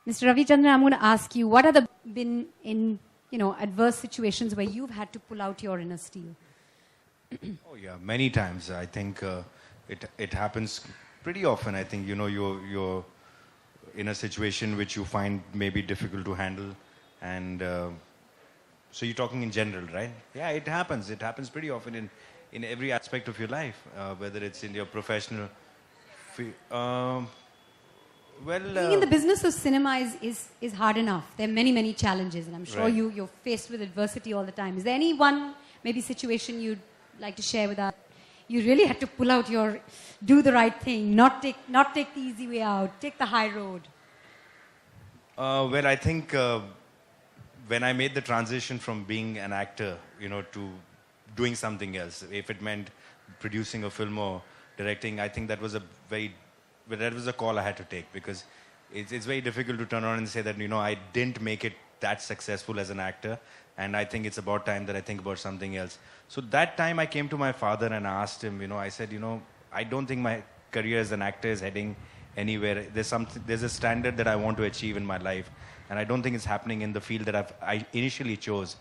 Mr. Ravichandran, I'm going to ask you, what are the been in adverse situations where you've had to pull out your inner steel? Oh yeah, many times. I think it happens pretty often. I think you're in a situation which you find maybe difficult to handle, and so you're talking in general, right? Yeah, it happens. It happens pretty often in every aspect of your life, whether it's in your professional. Being in the business of cinema is hard enough. There are many challenges, and I'm sure Right. you're faced with adversity all the time. Is there any one maybe situation you'd like to share with us? You really had to pull out your, do the right thing, not take the easy way out, take the high road. Well, I think when I made the transition from being an actor, to doing something else, if it meant producing a film or directing, I think that was a call I had to take, because it's very difficult to turn around and say that, I didn't make it that successful as an actor, and I think it's about time that I think about something else. So that time I came to my father and I asked him, I said, I don't think my career as an actor is heading anywhere. There's a standard that I want to achieve in my life, and I don't think it's happening in the field that I initially chose.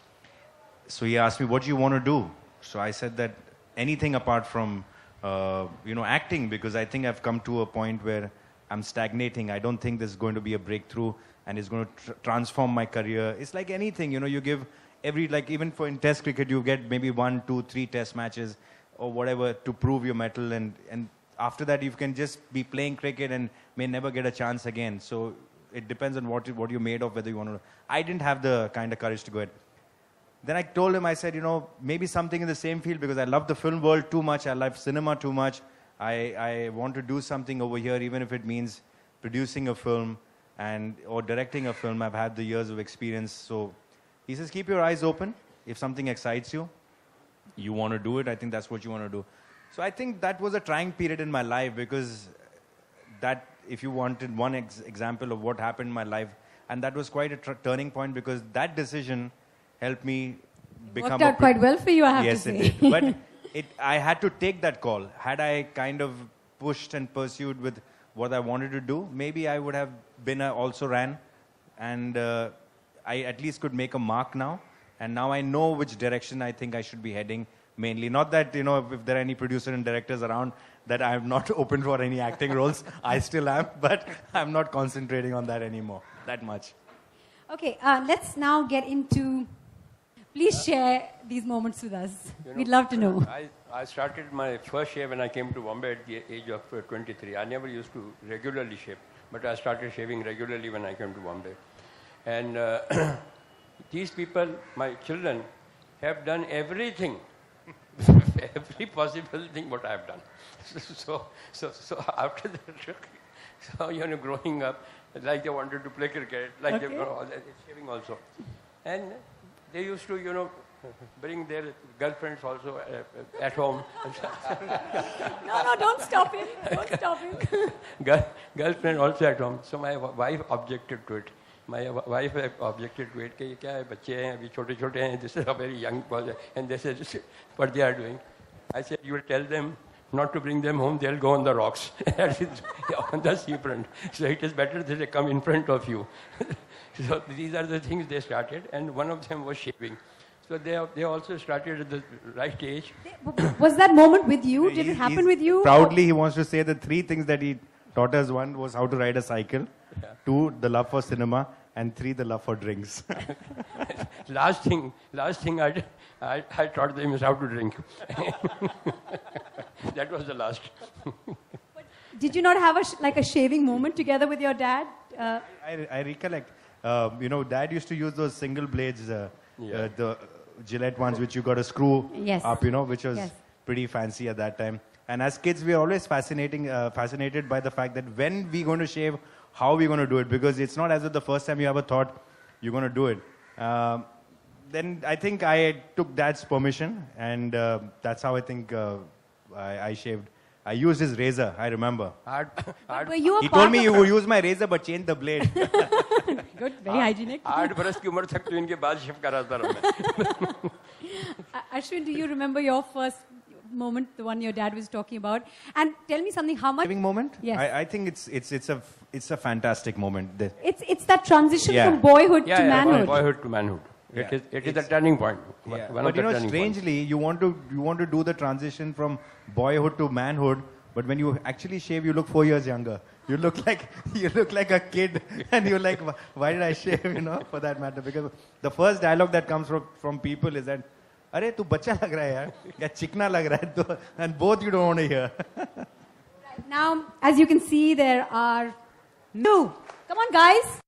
So he asked me, what do you want to do? So I said that anything apart from acting, because I think I've come to a point where I'm stagnating. I don't think there's going to be a breakthrough and it's going to transform my career. It's like anything, you give even in test cricket, you get maybe 1, 2, 3 test matches or whatever to prove your mettle, and after that you can just be playing cricket and may never get a chance again. So it depends on what you're made of, whether you want to. I didn't have the kind of courage to go ahead. Then I told him, I said, maybe something in the same field, because I love the film world too much. I love cinema too much. I want to do something over here, even if it means producing a film or directing a film. I've had the years of experience. So he says, keep your eyes open. If something excites you, you want to do it. I think that's what you want to do. So I think that was a trying period in my life, because that, if you wanted one example of what happened in my life, and that was quite a turning point, because that decision helped me become. Worked out quite well for you, I have yes, to say. Yes, it did. But I had to take that call. Had I kind of pushed and pursued with what I wanted to do, maybe I would have been also ran, and I at least could make a mark now. And now I know which direction I think I should be heading mainly. Not that, if there are any producers and directors around, that I am not open for any acting roles. I still am, but I'm not concentrating on that anymore, that much. Okay, let's now get into... Please share these moments with us. We'd love to know. I started my first shave when I came to Bombay at the age of 23. I never used to regularly shave, but I started shaving regularly when I came to Bombay. And these people, my children, have done everything, every possible thing what I have done. So after that, growing up, like they wanted to play cricket, like they were shaving also. And they used to, bring their girlfriends also at home. No, don't stop him. Don't stop him. Girlfriend also at home. So my wife objected to it. My wife objected to it. That kya hai, bachche hain, abhi chote hain. This is a very young boy, and this is what they are doing. I said, you will tell them not to bring them home. They'll go on the rocks, on the seafront. So it is better that they come in front of you. So these are the things they started, and one of them was shaving. So they also started at the right age. Was that moment with you? Did it happen with you? Proudly, he wants to say the 3 things that he taught us. 1 was how to ride a cycle. 2, the love for cinema. And 3, the love for drinks. last thing I taught them is how to drink. That was the last. Did you not have a shaving moment together with your dad? I recollect. Dad used to use those single blades, the Gillette ones, which you got to screw up, which was pretty fancy at that time. And as kids, we are always fascinated by the fact that when we're going to shave, how we're going to do it, because it's not as if the first time you ever thought you're going to do it. Then I think I took Dad's permission, and that's how I think I shaved. I used his razor, I remember. He told me you would use my razor but change the blade. Good, very hygienic. 8 बरस की उम्र तक तो इनके बाद शेव कराता रहा मैं. Ashwin, do you remember your first moment, the one your dad was talking about. And tell me something, how much... Saving moment? Yes. I think it's a fantastic moment. It's that transition Yeah. from boyhood to manhood. Boyhood to manhood. Yeah. It is a turning point. Yeah. One But of the turning strangely, you want to do the transition from boyhood to manhood, but when you actually shave, you look 4 years younger. You look like a kid, and you're like, why did I shave? For that matter, because the first dialogue that comes from people is that, "Arey, tu bachcha lag raha hai yaar, ya chikna lag raha hai," and both you don't want to hear. Now, as you can see, there are no. Come on, guys.